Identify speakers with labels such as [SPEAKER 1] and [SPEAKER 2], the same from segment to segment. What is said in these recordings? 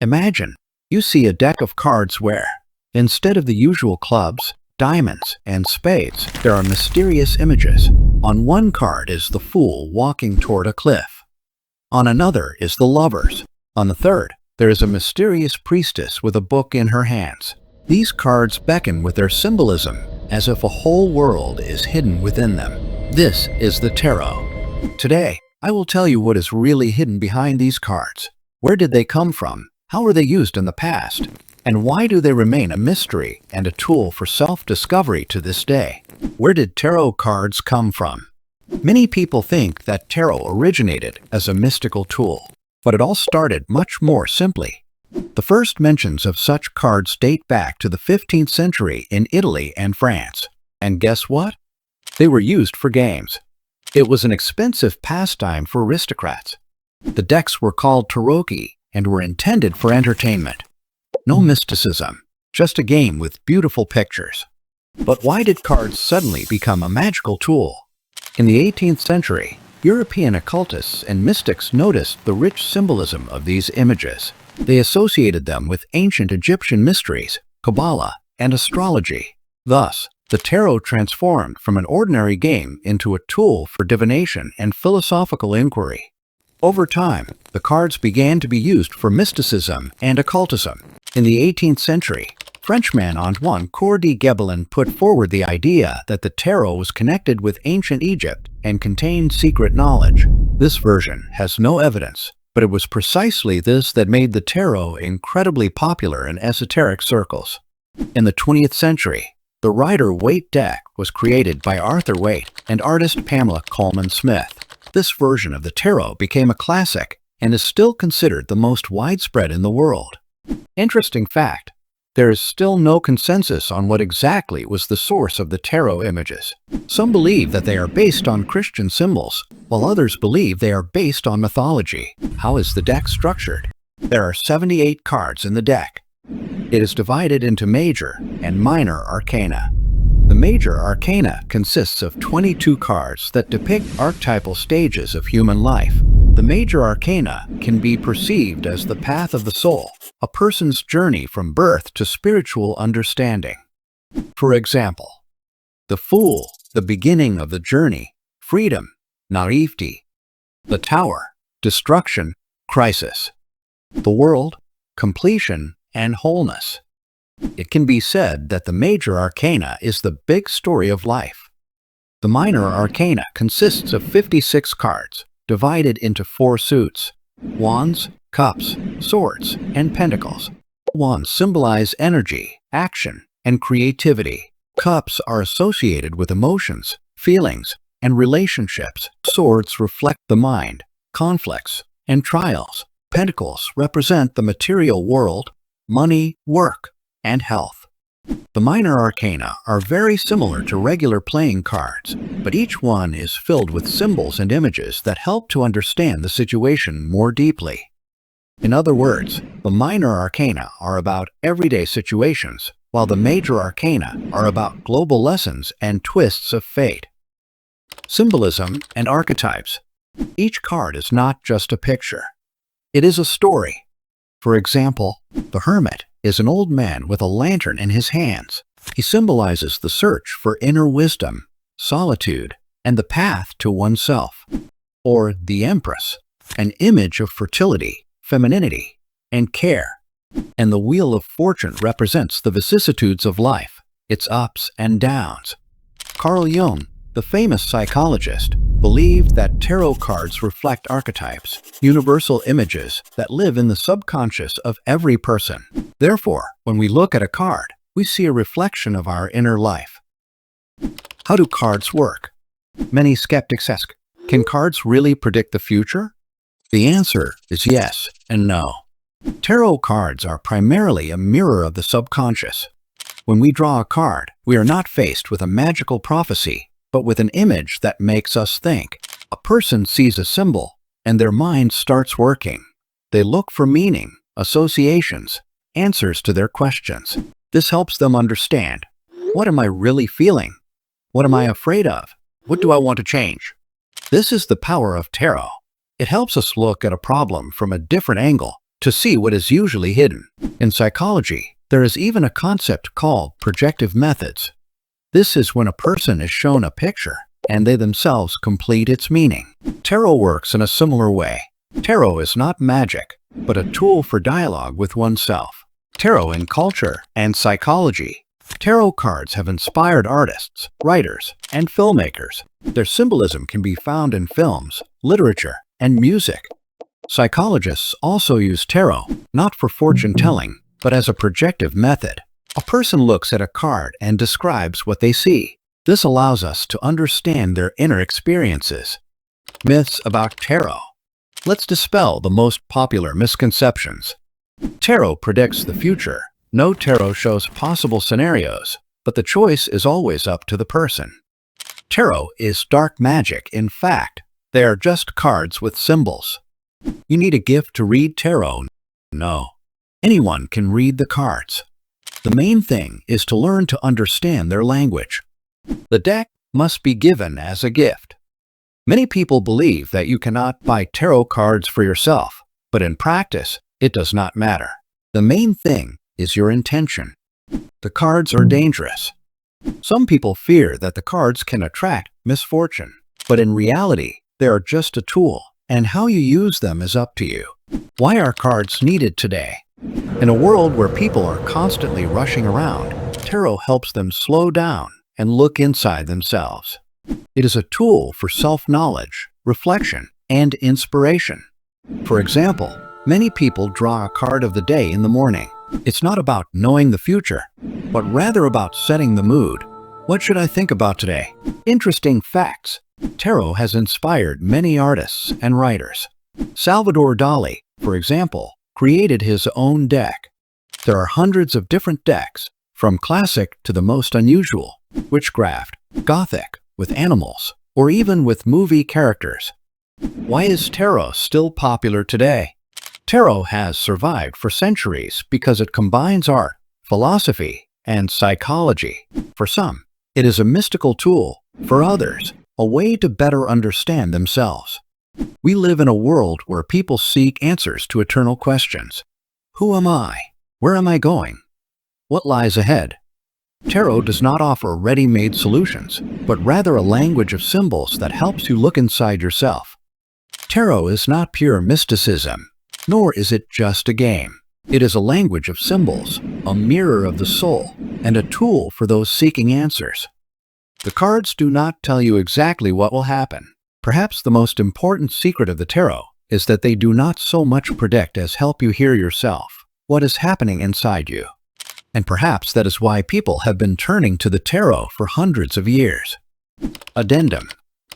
[SPEAKER 1] Imagine you see a deck of cards where, instead of the usual clubs, diamonds, and spades, there are mysterious images. On one card is the Fool walking toward a cliff. On another is the Lovers. On the third, there is a mysterious priestess with a book in her hands. These cards beckon with their symbolism, as if a whole world is hidden within them. This is the tarot. Today, I will tell you what is really hidden behind these cards. Where did they come from? How were they used in the past? And why do they remain a mystery and a tool for self-discovery to this day? Where did tarot cards come from? Many people think that tarot originated as a mystical tool, but it all started much more simply. The first mentions of such cards date back to the 15th century in Italy and France. And guess what? They were used for games. It was an expensive pastime for aristocrats. The decks were called tarocchi and were intended for entertainment. No mysticism, just a game with beautiful pictures. But why did cards suddenly become a magical tool? In the 18th century, European occultists and mystics noticed the rich symbolism of these images. They associated them with ancient Egyptian mysteries, Kabbalah, and astrology. Thus, the tarot transformed from an ordinary game into a tool for divination and philosophical inquiry. Over time, the cards began to be used for mysticism and occultism. In the 18th century, Frenchman Antoine Coeur de Gebelin put forward the idea that the tarot was connected with ancient Egypt and contained secret knowledge. This version has no evidence, but it was precisely this that made the tarot incredibly popular in esoteric circles. In the 20th century, the Rider-Waite deck was created by Arthur Waite and artist Pamela Colman Smith. This version of the tarot became a classic and is still considered the most widespread in the world. Interesting fact, there is still no consensus on what exactly was the source of the tarot images. Some believe that they are based on Christian symbols, while others believe they are based on mythology. How is the deck structured? There are 78 cards in the deck. It is divided into Major and Minor Arcana. The Major Arcana consists of 22 cards that depict archetypal stages of human life. The Major Arcana can be perceived as the path of the soul, a person's journey from birth to spiritual understanding. For example, the Fool, the beginning of the journey, freedom, naivety. The Tower, destruction, crisis. The World, completion and wholeness. It can be said that the Major Arcana is the big story of life. The Minor Arcana consists of 56 cards, divided into 4 suits: Wands, Cups, Swords, and Pentacles. Wands symbolize energy, action, and creativity. Cups are associated with emotions, feelings, and relationships. Swords reflect the mind, conflicts, and trials. Pentacles represent the material world, money, work, and health. The Minor Arcana are very similar to regular playing cards, but each one is filled with symbols and images that help to understand the situation more deeply. In other words, the Minor Arcana are about everyday situations, while the Major Arcana are about global lessons and twists of fate. Symbolism and archetypes. Each card is not just a picture. It is a story. For example, the Hermit is an old man with a lantern in his hands. He symbolizes the search for inner wisdom, solitude, and the path to oneself. Or the Empress, an image of fertility, femininity, and care. And the Wheel of Fortune represents the vicissitudes of life, its ups and downs. Carl Jung, the famous psychologist, believed that tarot cards reflect archetypes, universal images that live in the subconscious of every person. Therefore, when we look at a card, we see a reflection of our inner life. How do cards work? Many skeptics ask, can cards really predict the future? The answer is yes and no. Tarot cards are primarily a mirror of the subconscious. When we draw a card, we are not faced with a magical prophecy, but with an image that makes us think. A person sees a symbol, and their mind starts working. They look for meaning, associations, answers to their questions. This helps them understand, what am I really feeling? What am I afraid of? What do I want to change? This is the power of tarot. It helps us look at a problem from a different angle to see what is usually hidden. In psychology, there is even a concept called projective methods. This is when a person is shown a picture and they themselves complete its meaning. Tarot works in a similar way. Tarot is not magic, but a tool for dialogue with oneself. Tarot in culture and psychology. Tarot cards have inspired artists, writers, and filmmakers. Their symbolism can be found in films, literature, and music. Psychologists also use tarot, not for fortune-telling, but as a projective method. A person looks at a card and describes what they see. This allows us to understand their inner experiences. Myths about tarot. Let's dispel the most popular misconceptions. Tarot predicts the future. No, tarot shows possible scenarios, but the choice is always up to the person. Tarot is dark magic. In fact, they are just cards with symbols. You need a gift to read tarot? No. Anyone can read the cards. The main thing is to learn to understand their language. The deck must be given as a gift. Many people believe that you cannot buy tarot cards for yourself, but in practice, it does not matter. The main thing is your intention. The cards are dangerous. Some people fear that the cards can attract misfortune, but in reality, they are just a tool, and how you use them is up to you. Why are cards needed today? In a world where people are constantly rushing around, tarot helps them slow down and look inside themselves. It is a tool for self-knowledge, reflection, and inspiration. For example, many people draw a card of the day in the morning. It's not about knowing the future, but rather about setting the mood. What should I think about today? Interesting facts. Tarot has inspired many artists and writers. Salvador Dali, for example, created his own deck. There are hundreds of different decks, from classic to the most unusual, witchcraft, gothic, with animals, or even with movie characters. Why is tarot still popular today? Tarot has survived for centuries because it combines art, philosophy, and psychology. For some, it is a mystical tool. For others, a way to better understand themselves. We live in a world where people seek answers to eternal questions. Who am I? Where am I going? What lies ahead? Tarot does not offer ready-made solutions, but rather a language of symbols that helps you look inside yourself. Tarot is not pure mysticism, nor is it just a game. It is a language of symbols, a mirror of the soul, and a tool for those seeking answers. The cards do not tell you exactly what will happen. Perhaps the most important secret of the tarot is that they do not so much predict as help you hear yourself, what is happening inside you. And perhaps that is why people have been turning to the tarot for hundreds of years. Addendum.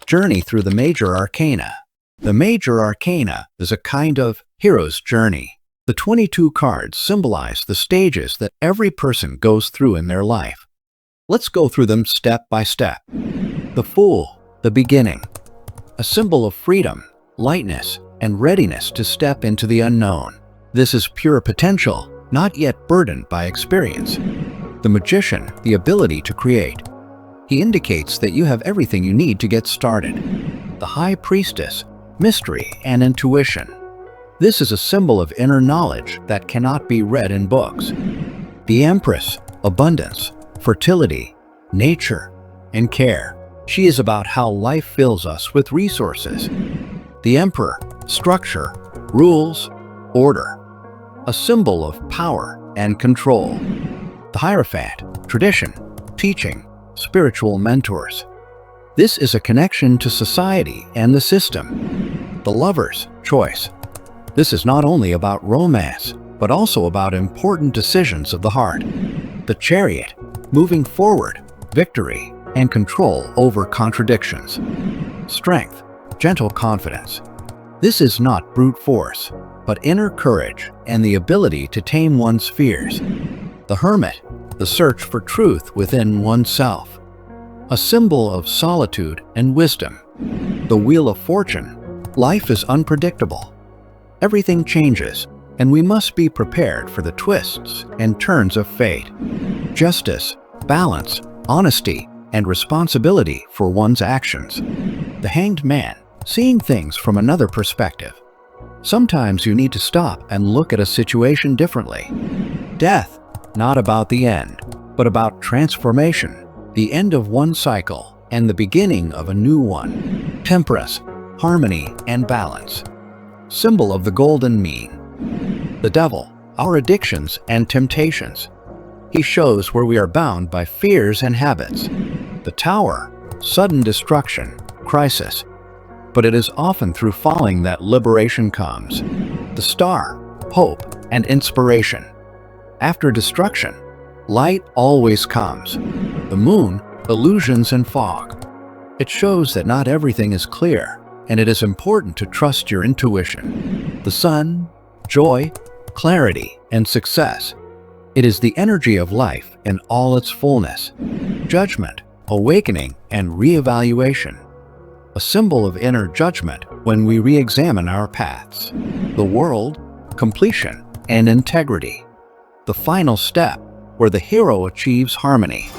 [SPEAKER 1] Journey through the Major Arcana. The Major Arcana is a kind of hero's journey. The 22 cards symbolize the stages that every person goes through in their life. Let's go through them step by step. The Fool, the beginning. A symbol of freedom, lightness, and readiness to step into the unknown. This is pure potential, not yet burdened by experience. The Magician, the ability to create. He indicates that you have everything you need to get started. The High Priestess, mystery and intuition. This is a symbol of inner knowledge that cannot be read in books. The Empress, abundance, fertility, nature, and care. She is about how life fills us with resources. The Emperor, structure, rules, order. A symbol of power and control. The Hierophant, tradition, teaching, spiritual mentors. This is a connection to society and the system. The Lover's, choice. This is not only about romance, but also about important decisions of the heart. The Chariot, moving forward, victory, and control over contradictions. Strength, gentle confidence. This is not brute force, but inner courage and the ability to tame one's fears. The Hermit, the search for truth within oneself. A symbol of solitude and wisdom. The Wheel of Fortune, life is unpredictable. Everything changes, and we must be prepared for the twists and turns of fate. Justice, balance, honesty, and responsibility for one's actions. The Hanged Man, seeing things from another perspective. Sometimes you need to stop and look at a situation differently. Death, not about the end, but about transformation, the end of one cycle and the beginning of a new one. Temperance, harmony, and balance. Symbol of the golden mean. The devil, our addictions and temptations. He shows where we are bound by fears and habits. The tower, sudden destruction, crisis. But it is often through falling that liberation comes. The star, hope and inspiration. After destruction, light always comes. The moon, illusions and fog. It shows that not everything is clear, and it is important to trust your intuition. The sun, joy, clarity, and success. It is the energy of life in all its fullness. Judgment, awakening, and reevaluation. A symbol of inner judgment when we re-examine our paths. The world, completion, and integrity. The final step, where the hero achieves harmony.